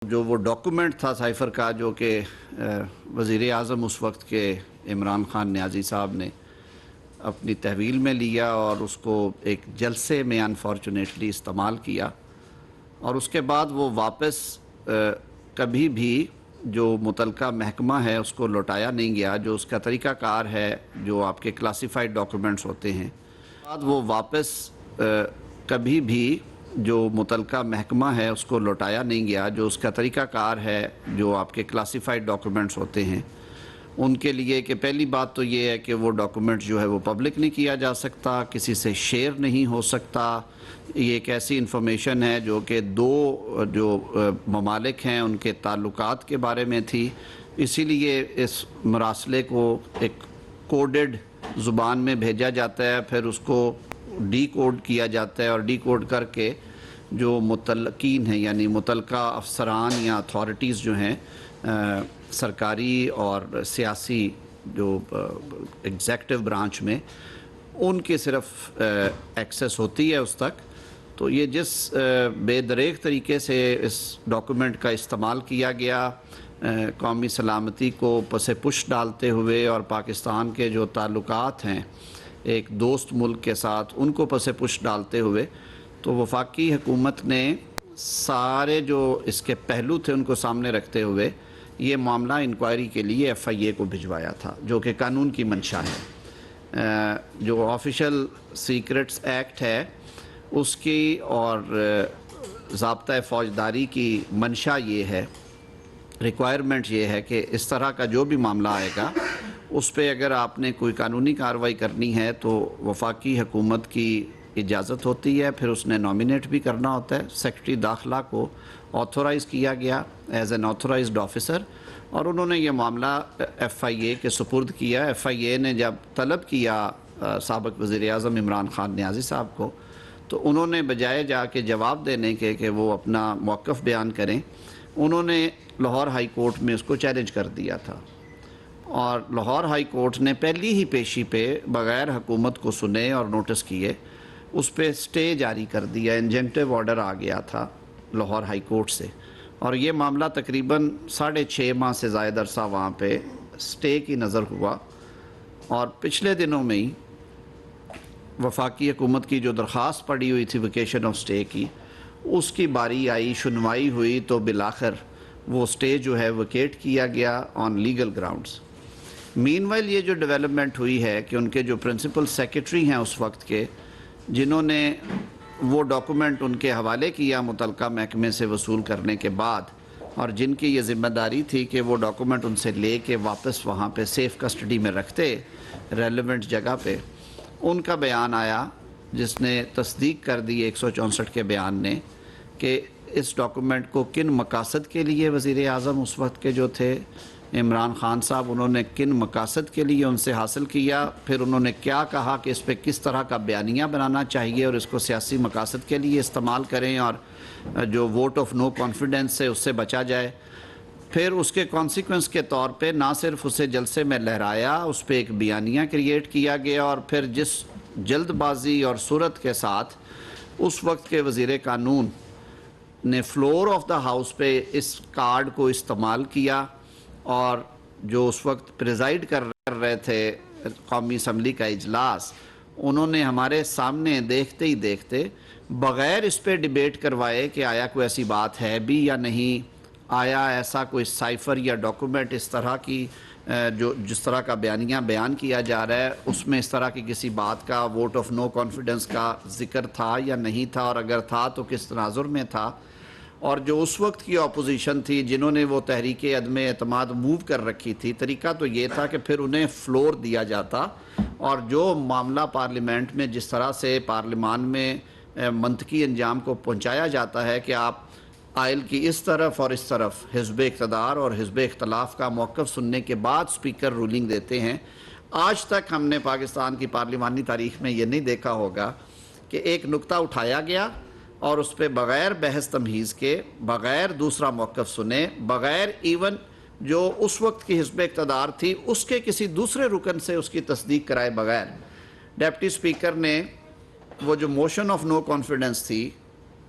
جو وہ ڈاکومنٹ تھا سائفر کا جو کہ وزیر اعظم اس وقت کے عمران خان نیازی صاحب نے اپنی تحویل میں لیا اور اس کو ایک جلسے میں انفارچونیٹلی استعمال کیا، اور اس کے بعد وہ واپس کبھی بھی جو متعلقہ محکمہ ہے اس کو لوٹایا نہیں گیا، جو اس کا طریقہ کار ہے جو آپ کے کلاسیفائڈ ڈاکومنٹس ہوتے ہیں، بعد وہ واپس کبھی بھی جو متعلقہ محکمہ ہے اس کو لوٹایا نہیں گیا، جو اس کا طریقہ کار ہے جو آپ کے کلاسیفائڈ ڈاکومنٹس ہوتے ہیں ان کے لیے کہ پہلی بات تو یہ ہے کہ وہ ڈاکومنٹ جو ہے وہ پبلک نہیں کیا جا سکتا، کسی سے شیئر نہیں ہو سکتا۔ یہ ایک ایسی انفارمیشن ہے جو کہ دو جو ممالک ہیں ان کے تعلقات کے بارے میں تھی، اسی لیے اس مراسلے کو ایک کوڈڈ زبان میں بھیجا جاتا ہے، پھر اس کو ڈی کوڈ کیا جاتا ہے، اور ڈی کوڈ کر کے جو متعلقین ہیں یعنی متعلقہ افسران یا اتھارٹیز جو ہیں سرکاری اور سیاسی جو ایگزیکٹو برانچ میں، ان کی صرف ایکسیس ہوتی ہے اس تک۔ تو یہ جس بے دریغ طریقے سے اس ڈاکومنٹ کا استعمال کیا گیا قومی سلامتی کو پس پش ڈالتے ہوئے، اور پاکستان کے جو تعلقات ہیں ایک دوست ملک کے ساتھ ان کو پس پش ڈالتے ہوئے، تو وفاقی حکومت نے سارے جو اس کے پہلو تھے ان کو سامنے رکھتے ہوئے یہ معاملہ انکوائری کے لیے ایف آئی اے کو بھجوایا تھا، جو کہ قانون کی منشا ہے۔ جو آفیشل سیکرٹس ایکٹ ہے اس کی اور ضابطہ فوجداری کی منشا یہ ہے، ریکوائرمنٹ یہ ہے کہ اس طرح کا جو بھی معاملہ آئے گا اس پہ اگر آپ نے کوئی قانونی کارروائی کرنی ہے تو وفاقی حکومت کی اجازت ہوتی ہے، پھر اس نے نامینیٹ بھی کرنا ہوتا ہے۔ سیکرٹری داخلہ کو آتھورائز کیا گیا ایز این آتھورائزڈ آفیسر، اور انہوں نے یہ معاملہ ایف آئی اے کے سپرد کیا۔ ایف آئی اے نے جب طلب کیا سابق وزیر اعظم عمران خان نیازی صاحب کو، تو انہوں نے بجائے جا کے جواب دینے کے کہ وہ اپنا موقف بیان کریں، انہوں نے لاہور ہائی کورٹ میں اس کو چیلنج کر دیا تھا، اور لاہور ہائی کورٹ نے پہلی ہی پیشی پہ بغیر حکومت کو سنے اور نوٹس کیے اس پہ سٹے جاری کر دیا، انجنکٹیو آرڈر آ گیا تھا لاہور ہائی کورٹ سے، اور یہ معاملہ تقریباً 6.5 ماہ سے زائد عرصہ وہاں پہ سٹے کی نظر ہوا، اور پچھلے دنوں میں ہی وفاقی حکومت کی جو درخواست پڑی ہوئی تھی ویکیشن آف سٹے کی، اس کی باری آئی، سنوائی ہوئی، تو بالآخر وہ سٹے جو ہے ویکیٹ کیا گیا آن لیگل گراؤنڈز۔ مین وائل یہ جو ڈیولپمنٹ ہوئی ہے کہ ان کے جو پرنسپل سیکرٹری ہیں اس وقت کے، جنہوں نے وہ ڈاکومنٹ ان کے حوالے کیا متعلقہ محکمے سے وصول کرنے کے بعد، اور جن کی یہ ذمہ داری تھی کہ وہ ڈاکومنٹ ان سے لے کے واپس وہاں پہ سیف کسٹڈی میں رکھتے ریلیونٹ جگہ پہ، ان کا بیان آیا جس نے تصدیق کر دی 164 کے بیان نے کہ اس ڈاکومنٹ کو کن مقاصد کے لیے وزیر اعظم اس وقت کے جو تھے عمران خان صاحب، انہوں نے کن مقاصد کے لیے ان سے حاصل کیا، پھر انہوں نے کیا کہا کہ اس پہ کس طرح کا بیانیہ بنانا چاہیے اور اس کو سیاسی مقاصد کے لیے استعمال کریں، اور جو ووٹ آف نو کانفیڈنس ہے اس سے بچا جائے۔ پھر اس کے کانسیکوینس کے طور پہ نہ صرف اسے جلسے میں لہرایا، اس پہ ایک بیانیہ کریٹ کیا گیا، اور پھر جس جلد بازی اور صورت کے ساتھ اس وقت کے وزیر قانون نے فلور آف دا ہاؤس پہ اس کارڈ کو استعمال کیا، اور جو اس وقت پریزائیڈ کر رہے تھے قومی اسمبلی کا اجلاس، انہوں نے ہمارے سامنے دیکھتے ہی دیکھتے بغیر اس پہ ڈیبیٹ کروائے کہ آیا کوئی ایسی بات ہے بھی یا نہیں، آیا ایسا کوئی سائفر یا ڈاکومنٹ اس طرح کی جس طرح کا بیانیہ بیان کیا جا رہا ہے اس میں اس طرح کی کسی بات کا ووٹ آف نو کانفیڈنس کا ذکر تھا یا نہیں تھا، اور اگر تھا تو کس تناظر میں تھا۔ اور جو اس وقت کی اپوزیشن تھی جنہوں نے وہ تحریک عدم اعتماد موو کر رکھی تھی، طریقہ تو یہ تھا کہ پھر انہیں فلور دیا جاتا، اور جو معاملہ پارلیمنٹ میں جس طرح سے پارلیمان میں منطقی انجام کو پہنچایا جاتا ہے کہ آپ آئل کی اس طرف اور اس طرف حزب اقتدار اور حزب اختلاف کا موقف سننے کے بعد سپیکر رولنگ دیتے ہیں، آج تک ہم نے پاکستان کی پارلیمانی تاریخ میں یہ نہیں دیکھا ہوگا کہ ایک نکتہ اٹھایا گیا اور اس پہ بغیر بحث تمہیز کے، بغیر دوسرا موقف سنے، بغیر ایون جو اس وقت کی حزب اقتدار تھی اس کے کسی دوسرے رکن سے اس کی تصدیق کرائے بغیر ڈیپٹی سپیکر نے وہ جو موشن آف نو کانفیڈنس تھی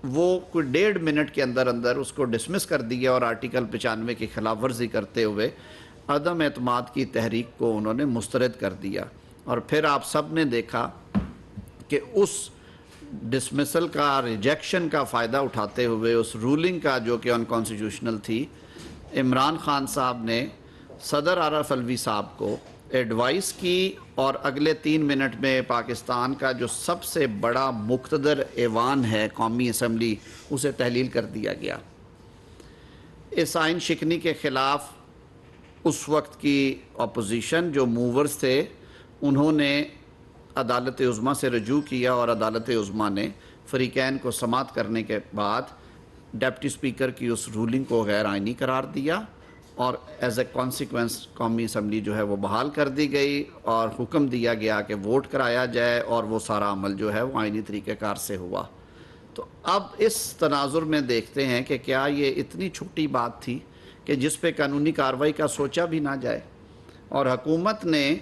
وہ کوئی 1.5 منٹ کے اندر اندر اس کو ڈسمس کر دیا اور آرٹیکل 95 کی خلاف ورزی کرتے ہوئے عدم اعتماد کی تحریک کو انہوں نے مسترد کر دیا. اور پھر آپ سب نے دیکھا کہ اس ڈسمسل کا، ریجیکشن کا فائدہ اٹھاتے ہوئے اس رولنگ کا جو کہ ان کانسٹیٹیوشنل تھی، عمران خان صاحب نے صدر عارف الوی صاحب کو ایڈوائس کی اور اگلے 3 منٹ میں پاکستان کا جو سب سے بڑا مقتدر ایوان ہے قومی اسمبلی، اسے تحلیل کر دیا گیا. اس آئین شکنی کے خلاف اس وقت کی اپوزیشن جو موورز تھے انہوں نے عدالت عظمیٰ سے رجوع کیا اور عدالت عظمیٰ نے فریقین کو سماعت کرنے کے بعد ڈپٹی سپیکر کی اس رولنگ کو غیر آئینی قرار دیا اور ایز اے کانسیکوینس قومی اسمبلی جو ہے وہ بحال کر دی گئی اور حکم دیا گیا کہ ووٹ کرایا جائے اور وہ سارا عمل جو ہے وہ آئینی طریقہ کار سے ہوا. تو اب اس تناظر میں دیکھتے ہیں کہ کیا یہ اتنی چھوٹی بات تھی کہ جس پہ قانونی کارروائی کا سوچا بھی نہ جائے، اور حکومت نے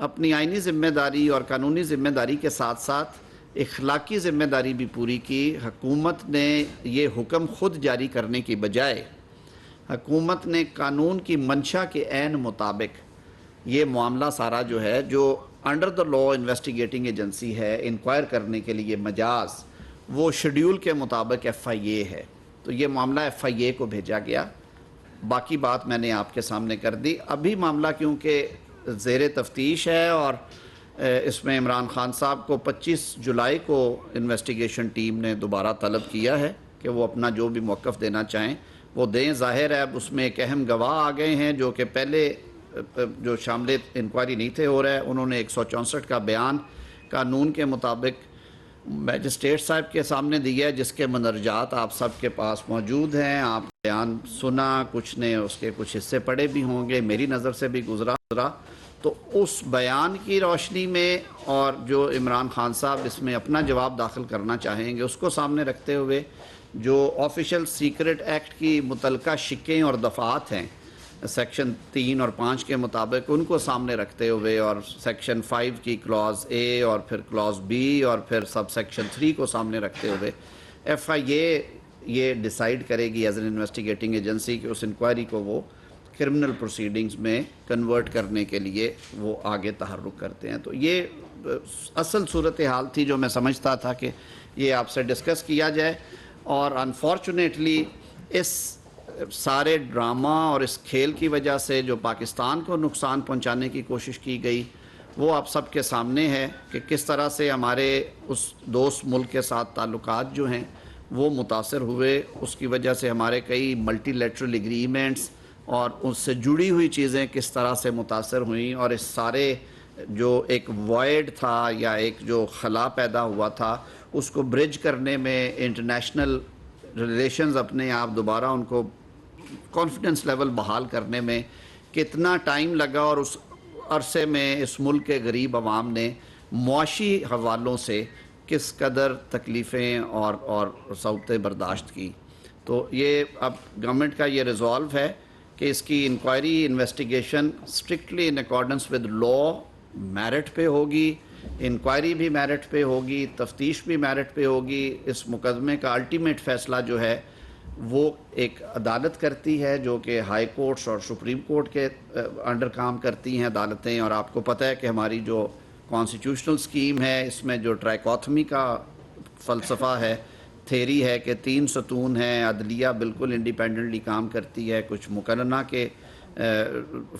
اپنی آئینی ذمہ داری اور قانونی ذمہ داری کے ساتھ ساتھ اخلاقی ذمہ داری بھی پوری کی. حکومت نے یہ حکم خود جاری کرنے کی بجائے حکومت نے قانون کی منشا کے عین مطابق یہ معاملہ سارا جو ہے، جو under the law investigating agency ہے انکوائر کرنے کے لیے مجاز، وہ شیڈیول کے مطابق ایف آئی اے ہے، تو یہ معاملہ ایف آئی اے کو بھیجا گیا. باقی بات میں نے آپ کے سامنے کر دی. ابھی معاملہ کیونکہ زیر تفتیش ہے اور اس میں عمران خان صاحب کو 25 جولائی کو انویسٹیگیشن ٹیم نے دوبارہ طلب کیا ہے کہ وہ اپنا جو بھی موقف دینا چاہیں وہ دیں. ظاہر ہے اب اس میں ایک اہم گواہ آ گئے ہیں جو کہ پہلے جو شامل انکوائری نہیں تھے ہو رہے، انہوں نے 164 کا بیان قانون کے مطابق میجسٹریٹ صاحب کے سامنے دیا ہے، جس کے مندرجات آپ سب کے پاس موجود ہیں. آپ بیان سنا، کچھ نے اس کے کچھ حصے پڑھے بھی ہوں گے، میری نظر سے بھی گزرا. تو اس بیان کی روشنی میں اور جو عمران خان صاحب اس میں اپنا جواب داخل کرنا چاہیں گے اس کو سامنے رکھتے ہوئے، جو آفیشل سیکرٹ ایکٹ کی متعلقہ شقیں اور دفعات ہیں سیکشن 3 اور 5 کے مطابق، ان کو سامنے رکھتے ہوئے اور سیکشن 5 کی کلاز اے اور پھر کلاز بی اور پھر سب سیکشن 3 کو سامنے رکھتے ہوئے ایف آئی اے یہ ڈیسائیڈ کرے گی ایز این انویسٹیگیٹنگ ایجنسی کہ اس انکوائری کو وہ کرمنل پروسیڈنگز میں کنورٹ کرنے کے لیے وہ آگے تحرک کرتے ہیں. تو یہ اصل صورتحال تھی جو میں سمجھتا تھا کہ یہ آپ سے ڈسکس کیا جائے. اور انفارچونیٹلی اس سارے ڈرامہ اور اس کھیل کی وجہ سے جو پاکستان کو نقصان پہنچانے کی کوشش کی گئی وہ آپ سب کے سامنے ہے کہ کس طرح سے ہمارے اس دوست ملک کے ساتھ تعلقات جو ہیں وہ متاثر ہوئے. اس کی وجہ سے ہمارے کئی ملٹی لیٹرل ایگریمنٹس اور اس سے جڑی ہوئی چیزیں کس طرح سے متاثر ہوئیں، اور اس سارے جو ایک وائڈ تھا یا ایک جو خلا پیدا ہوا تھا اس کو برج کرنے میں انٹرنیشنل ریلیشنز اپنے آپ دوبارہ ان کو کانفیڈنس لیول بحال کرنے میں کتنا ٹائم لگا، اور اس عرصے میں اس ملک کے غریب عوام نے معاشی حوالوں سے کس قدر تکلیفیں اور صعوبتیں برداشت کی. تو یہ اب گورنمنٹ کا یہ ریزولو ہے کہ اس کی inquiry investigation strictly in accordance with law merit پہ ہوگی، انکوائری بھی میرٹ پہ ہوگی، تفتیش بھی میرٹ پہ ہوگی. اس مقدمے کا الٹیمیٹ فیصلہ جو ہے وہ ایک عدالت کرتی ہے جو کہ ہائی کورٹس اور سپریم کورٹ کے انڈر کام کرتی ہیں عدالتیں. اور آپ کو پتہ ہے کہ ہماری جو کانسٹیٹیوشنل سکیم ہے اس میں جو ٹرائکوتھمی کا فلسفہ ہے، تھیری ہے کہ 3 ستون ہیں، عدلیہ بالکل انڈیپینڈنٹلی کام کرتی ہے، کچھ مقننہ کے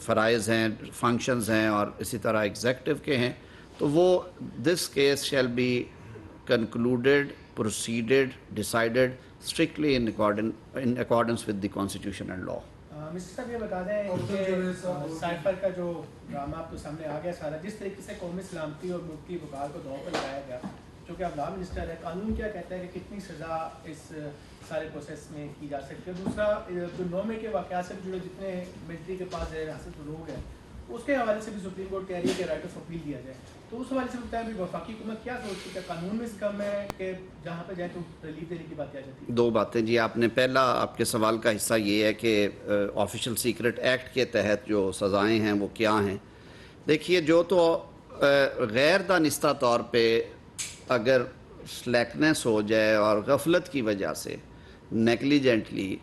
فرائض ہیں، فنکشنز ہیں، اور اسی طرح ایگزیکٹو کے ہیں. تو وہ this case shall be concluded, proceeded, decided strictly in accordance with the constitution and law. Mister صاحب یہ بتا دیں کہ سائفر کا جو ڈرامہ آپ کو سامنے آ گیا سارا، جس طریقے سے قومی سلامتی اور ملک کی وقار کو داؤ پر لگایا گیا، چونکہ اب لا منسٹر ہے، قانون کیا کہتا ہے کہ کتنی سزا اس سارے پروسیس میں کی جا سکتی ہے. دوسرا جو 9 مئی کے واقعات سے جڑے جتنے ملٹری کے پاس حاصل لوگ ہیں اس کے حوالے سے بھی سپریم کورٹ کہہ رہی ہے کہ رائٹ آف اپیل دیا جائے. تو اس حوالے سے بتائیں بھی وفاقی حکومت کیا سوچتی ہے، قانون میں اس کم ہے کہ جہاں پہ جائے تو ریلیف دینے کی بات کیا جاتی ہے؟ 2 باتیں جی. آپ نے پہلا آپ کے سوال کا حصہ یہ ہے کہ آفیشل سیکرٹ ایکٹ کے تحت جو سزائیں ہیں وہ کیا ہیں. دیکھیے جو تو غیر دانستہ طور پہ اگر سلیکنیس ہو جائے اور غفلت کی وجہ سے نیگلیجنٹلی،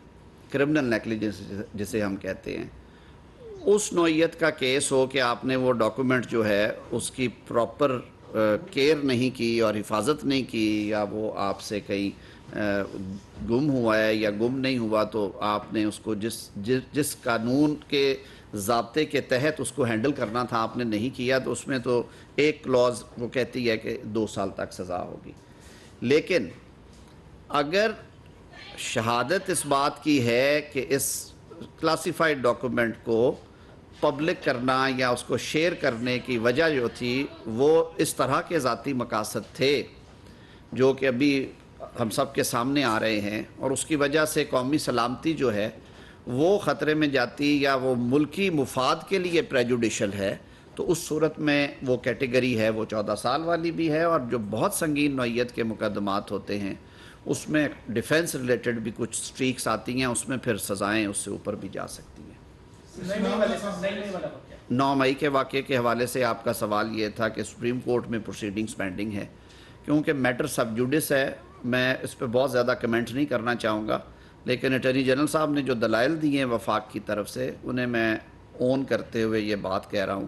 کرمنل نیگلیجنس جسے ہم کہتے ہیں، اس نوعیت کا کیس ہو کہ آپ نے وہ ڈاکومنٹ جو ہے اس کی پراپر کیئر نہیں کی اور حفاظت نہیں کی، یا وہ آپ سے کہیں گم ہوا ہے یا گم نہیں ہوا، تو آپ نے اس کو جس قانون کے ضابطے کے تحت اس کو ہینڈل کرنا تھا آپ نے نہیں کیا، تو اس میں تو ایک کلوز وہ کہتی ہے کہ 2 سال تک سزا ہوگی۔ لیکن اگر شہادت اس بات کی ہے کہ اس کلاسیفائڈ ڈاکومنٹ کو پبلک کرنا یا اس کو شیئر کرنے کی وجہ جو تھی وہ اس طرح کے ذاتی مقاصد تھے جو کہ ابھی ہم سب کے سامنے آ رہے ہیں، اور اس کی وجہ سے قومی سلامتی جو ہے وہ خطرے میں جاتی یا وہ ملکی مفاد کے لیے پریجوڈیشل ہے، تو اس صورت میں وہ کیٹیگری ہے وہ 14 سال والی بھی ہے، اور جو بہت سنگین نوعیت کے مقدمات ہوتے ہیں اس میں ڈیفینس ریلیٹڈ بھی کچھ سٹریکس آتی ہیں، اس میں پھر سزائیں اس سے اوپر بھی جا سکتی ہیں۔ 9 مئی کے واقعے کے حوالے سے آپ کا سوال یہ تھا کہ سپریم کورٹ میں پروسیڈنگز پینڈنگ ہے، کیونکہ میٹر سب جوڈس ہے، میں اس پہ بہت زیادہ کمنٹ نہیں کرنا چاہوں گا، لیکن اٹارنی جنرل صاحب نے جو دلائل دیے ہیں وفاق کی طرف سے انہیں میں اون کرتے ہوئے یہ بات کہہ رہا ہوں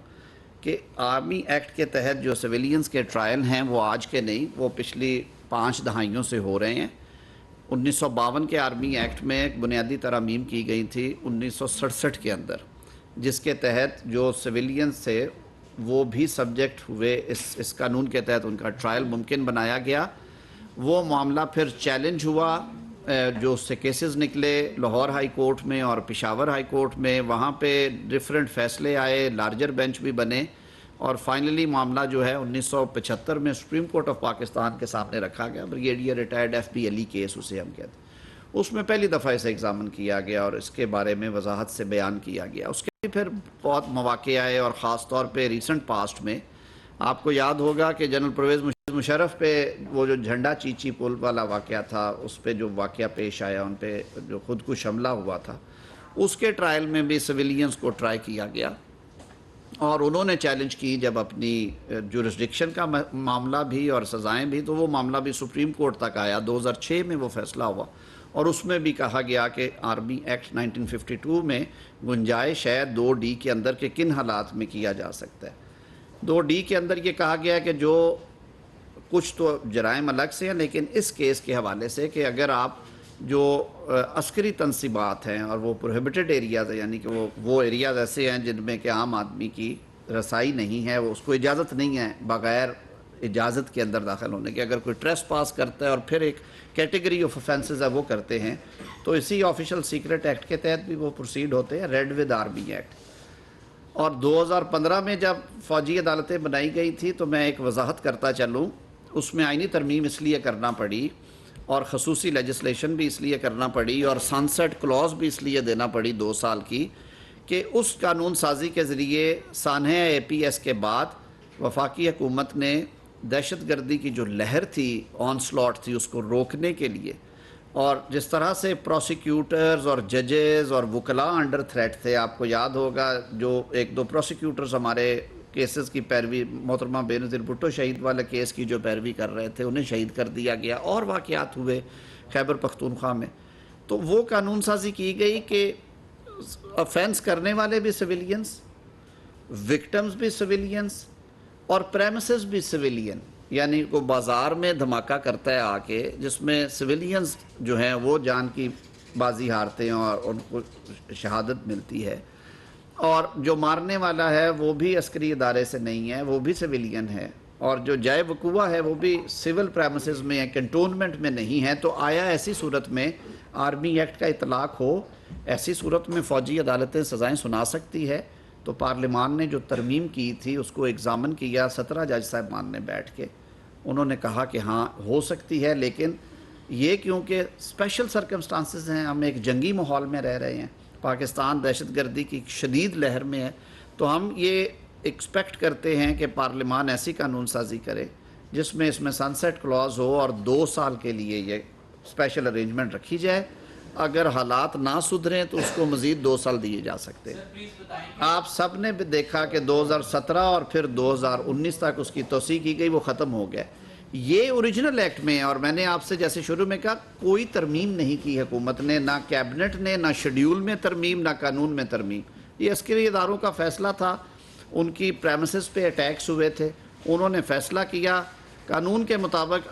کہ آرمی ایکٹ کے تحت جو سویلینز کے ٹرائل ہیں وہ آج کے نہیں، وہ پچھلی 5 دہائیوں سے ہو رہے ہیں۔ 1952 کے آرمی ایکٹ میں ایک بنیادی ترامیم کی گئی تھی 1967 کے اندر، جس کے تحت جو سویلینز تھے وہ بھی سبجیکٹ ہوئے، اس قانون کے تحت ان کا ٹرائل ممکن بنایا گیا۔ وہ معاملہ پھر چیلنج ہوا، جو اس سے کیسز نکلے لاہور ہائی کورٹ میں اور پشاور ہائی کورٹ میں، وہاں پہ ڈیفرنٹ فیصلے آئے، لارجر بینچ بھی بنے، اور فائنلی معاملہ جو ہے 1975 میں سپریم کورٹ آف پاکستان کے سامنے رکھا گیا، بریگیڈیئر ریٹائرڈ ایف بی علی کیس اسے ہم کہتے ہیں۔ اس میں پہلی دفعہ اسے ایگزامن کیا گیا اور اس کے بارے میں وضاحت سے بیان کیا گیا۔ اس کے پھر بہت مواقع آئے، اور خاص طور پہ ریسنٹ پاسٹ میں آپ کو یاد ہوگا کہ جنرل پرویز مشرف پہ وہ جو جھنڈا چیچی پل والا واقعہ تھا، اس پہ جو واقعہ پیش آیا، ان پہ جو خودکش حملہ ہوا تھا، اس کے ٹرائل میں بھی سویلینز کو ٹرائی کیا گیا، اور انہوں نے چیلنج کی جب اپنی جورسڈکشن کا معاملہ بھی اور سزائیں بھی، تو وہ معاملہ بھی سپریم کورٹ تک آیا۔ 2006 میں وہ فیصلہ ہوا، اور اس میں بھی کہا گیا کہ آرمی ایکٹ 1952 میں گنجائش ہے 2D کے اندر کہ کن حالات میں کیا جا سکتا ہے۔ 2D کے اندر یہ کہا گیا کہ جو کچھ تو جرائم الگ سے ہیں، لیکن اس کیس کے حوالے سے کہ اگر آپ جو عسکری تنصیبات ہیں اور وہ پروہیبٹڈ ایریاز ہیں، یعنی کہ وہ ایریاز ایسے ہیں جن میں کہ عام آدمی کی رسائی نہیں ہے، وہ اس کو اجازت نہیں ہے بغیر اجازت کے اندر داخل ہونے کے، اگر کوئی ٹریس پاس کرتا ہے اور پھر ایک کیٹیگری آف افینسز ہے وہ کرتے ہیں، تو اسی آفیشل سیکرٹ ایکٹ کے تحت بھی وہ پروسیڈ ہوتے ہیں، ریڈ ود آرمی ایکٹ۔ اور 2015 میں جب فوجی عدالتیں بنائی گئی تھی تو میں ایک وضاحت کرتا چلوں، اس میں آئینی ترمیم اس لیے کرنا پڑی اور خصوصی لیجسلیشن بھی اس لیے کرنا پڑی اور سنسیٹ کلوز بھی اس لیے دینا پڑی 2 سال کی، کہ اس قانون سازی کے ذریعے سانحہ APS کے بعد وفاقی حکومت نے دہشت گردی کی جو لہر تھی، آن سلاٹ تھی، اس کو روکنے کے لیے، اور جس طرح سے پروسیکیوٹرز اور ججز اور وکلاء انڈر تھریٹ تھے، آپ کو یاد ہوگا جو 1-2 پروسیکیوٹرز ہمارے کیسز کی پیروی، محترمہ بینظیر بھٹو شہید والے کیس کی جو پیروی کر رہے تھے انہیں شہید کر دیا گیا، اور واقعات ہوئے خیبر پختونخوا میں، تو وہ قانون سازی کی گئی کہ افینس کرنے والے بھی سویلینز، وکٹمز بھی سویلینز، اور پریمیسز بھی سویلین، یعنی کو بازار میں دھماکہ کرتا ہے آ کے جس میں سویلینز جو ہیں وہ جان کی بازی ہارتے ہیں اور ان کو شہادت ملتی ہے، اور جو مارنے والا ہے وہ بھی عسکری ادارے سے نہیں ہے، وہ بھی سویلین ہے، اور جو جائے وقوع ہے وہ بھی سول پریمیسز میں ہے، کنٹونمنٹ میں نہیں ہے۔ تو آیا ایسی صورت میں آرمی ایکٹ کا اطلاق ہو، ایسی صورت میں فوجی عدالتیں سزائیں سنا سکتی ہے؟ تو پارلیمان نے جو ترمیم کی تھی اس کو ایگزامن کیا 17 جج صاحبان نے بیٹھ کے، انہوں نے کہا کہ ہاں ہو سکتی ہے، لیکن یہ کیونکہ اسپیشل سرکمسٹانسز ہیں، ہم ایک جنگی ماحول میں رہ رہے ہیں، پاکستان دہشت گردی کی شدید لہر میں ہے، تو ہم یہ ایکسپیکٹ کرتے ہیں کہ پارلیمان ایسی قانون سازی کرے جس میں اس میں سنسیٹ کلوز ہو اور 2 سال کے لیے یہ اسپیشل ارینجمنٹ رکھی جائے، اگر حالات نہ سدھریں تو اس کو مزید 2 سال دیے جا سکتے ہیں۔ آپ سب نے بھی دیکھا کہ 2017 اور پھر 2019 تک اس کی توسیع کی گئی، وہ ختم ہو گیا، یہ اوریجنل ایکٹ میں ہے، اور میں نے آپ سے جیسے شروع میں کہا کوئی ترمیم نہیں کی حکومت نے، نہ کیبنٹ نے، نہ شیڈیول میں ترمیم، نہ قانون میں ترمیم. یہ عسکری اداروں کا فیصلہ تھا، ان کی پریمیسز پہ اٹیکس ہوئے تھے، انہوں نے فیصلہ کیا قانون کے مطابق.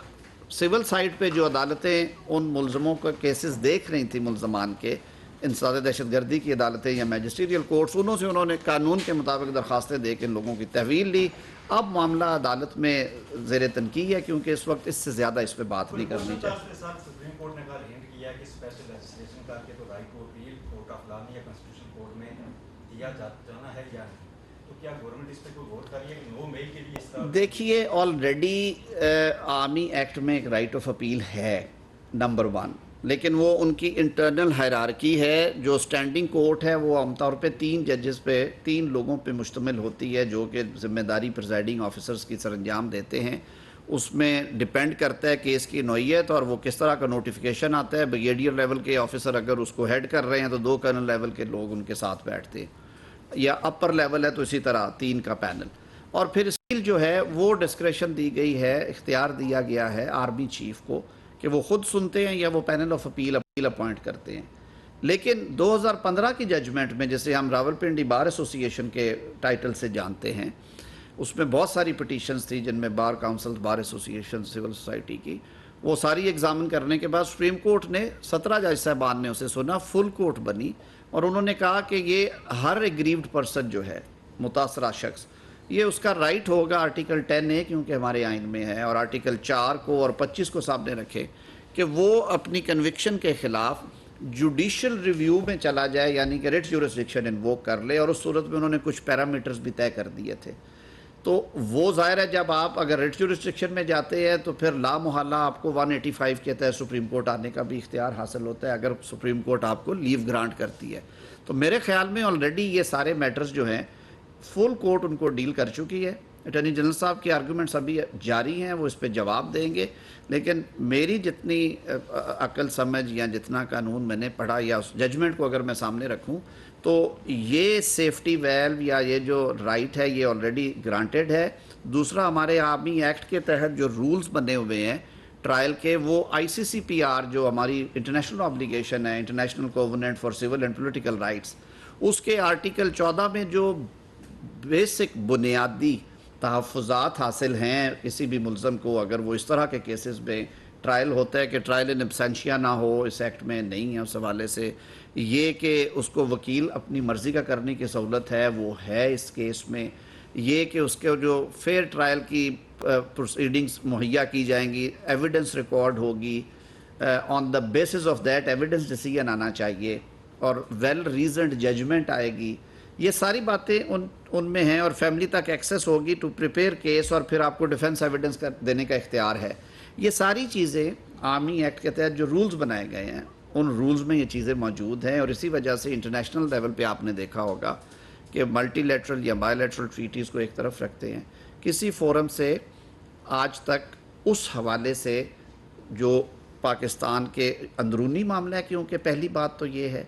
سول سائٹ پہ جو عدالتیں ان ملزموں کا کیسز دیکھ رہی تھیں، ملزمان کے انسداد دہشت گردی کی عدالتیں یا میجسٹریل کورٹس، انہوں نے قانون کے مطابق درخواستیں دے کے ان لوگوں کی تحویل لی. اب معاملہ عدالت میں زیر تنقید ہے، کیونکہ اس وقت اس سے زیادہ اس پہ بات نہیں کرنی چاہیے. سپریم کورٹ نے کہا ہنٹ کیا کہ اسپیشل لیجسلیشن کر کے تو right to appeal court of law میں یا کانسٹیٹیوشن کورٹ میں دیا جانا ہے یا نہیں، تو کیا گورنمنٹ اس پہ کوئی غور کر رہی ہے کہ 9 مئی کے لیے اس طرح؟ دیکھیے آلریڈی آرمی ایکٹ میں ایک رائٹ آف اپیل ہے نمبر 1، لیکن وہ ان کی انٹرنل ہائرارکی ہے. جو سٹینڈنگ کورٹ ہے وہ عام طور پہ 3 ججز پہ، 3 لوگوں پہ مشتمل ہوتی ہے، جو کہ ذمہ داری پریزائڈنگ آفیسرز کی سر انجام دیتے ہیں. اس میں ڈیپینڈ کرتا ہے کیس کی نوعیت اور وہ کس طرح کا نوٹیفیکیشن آتا ہے. بریگیڈیئر لیول کے آفیسر اگر اس کو ہیڈ کر رہے ہیں تو 2 کرنل لیول کے لوگ ان کے ساتھ بیٹھتے ہیں، یا اپر لیول ہے تو اسی طرح 3 کا پینل. اور پھر اسکیل جو ہے وہ ڈسکریشن دی گئی ہے، اختیار دیا گیا ہے آرمی چیف کو کہ وہ خود سنتے ہیں یا وہ پینل آف اپیل اپوائنٹ کرتے ہیں. لیکن 2015 کی ججمنٹ میں، جسے ہم راولپنڈی بار ایسوسی ایشن کے ٹائٹل سے جانتے ہیں، اس میں بہت ساری پٹیشنز تھی جن میں بار کاؤنسل، بار ایسوسی ایشن، سول سوسائٹی کی، وہ ساری ایگزامن کرنے کے بعد سپریم کورٹ نے 17 جج صاحبان نے اسے سنا، فل کورٹ بنی، اور انہوں نے کہا کہ یہ ہر ایگریوڈ پرسن جو ہے، متاثرہ شخص، یہ اس کا رائٹ ہوگا آرٹیکل 10A کیونکہ ہمارے آئین میں ہے، اور آرٹیکل 4 کو اور 25 کو سامنے رکھے کہ وہ اپنی کنوکشن کے خلاف جوڈیشل ریویو میں چلا جائے، یعنی کہ ریٹ جورسڈکشن انووک کر لے. اور اس صورت میں انہوں نے کچھ پیرامیٹرز بھی طے کر دیے تھے. تو وہ ظاہر ہے جب آپ اگر ریٹ جورسڈکشن میں جاتے ہیں تو پھر لا محالہ آپ کو 185 کے تحت سپریم کورٹ آنے کا بھی اختیار حاصل ہوتا ہے اگر سپریم کورٹ آپ کو لیو گرانٹ کرتی ہے. تو میرے خیال میں آلریڈی یہ سارے میٹرز جو ہیں فل کورٹ ان کو ڈیل کر چکی ہے. اٹارنی جنرل صاحب کی آرگومنٹس ابھی جاری ہیں، وہ اس پہ جواب دیں گے. لیکن میری جتنی عقل سمجھ یا جتنا قانون میں نے پڑھا یا اس ججمنٹ کو اگر میں سامنے رکھوں تو یہ سیفٹی ویلو یا یہ جو رائٹ ہے یہ آلریڈی گرانٹیڈ ہے. دوسرا، ہمارے آرمی ایکٹ کے تحت جو رولز بنے ہوئے ہیں ٹرائل کے، وہ ICCPR جو ہماری انٹرنیشنل آبلیگیشن ہے، international covenant for civil and political rights, اس کے آرٹیکل 14 میں جو بیسک بنیادی تحفظات حاصل ہیں کسی بھی ملزم کو اگر وہ اس طرح کے کیسز میں ٹرائل ہوتا ہے، کہ ٹرائل ان ابسینشیا نہ ہو، اس ایکٹ میں نہیں ہے. اس حوالے سے یہ کہ اس کو وکیل اپنی مرضی کا کرنے کی سہولت ہے وہ ہے اس کیس میں. یہ کہ اس کے جو فیئر ٹرائل کی پروسیڈنگز مہیا کی جائیں گی، ایویڈنس ریکارڈ ہوگی، on the basis of that evidence decision آنا چاہیے، اور ویل ریزنڈ ججمنٹ آئے گی. یہ ساری باتیں ان میں ہیں، اور فیملی تک ایکسیس ہوگی ٹو پریپیئر کیس، اور پھر آپ کو ڈیفنس ایویڈنس دینے کا اختیار ہے. یہ ساری چیزیں آرمی ایکٹ کے تحت جو رولز بنائے گئے ہیں ان رولز میں یہ چیزیں موجود ہیں. اور اسی وجہ سے انٹرنیشنل لیول پہ آپ نے دیکھا ہوگا کہ ملٹی لیٹرل یا بائی لیٹرل ٹریٹیز کو ایک طرف رکھتے ہیں، کسی فورم سے آج تک اس حوالے سے جو پاکستان کے اندرونی معاملہ ہے، کیونکہ پہلی بات تو یہ ہے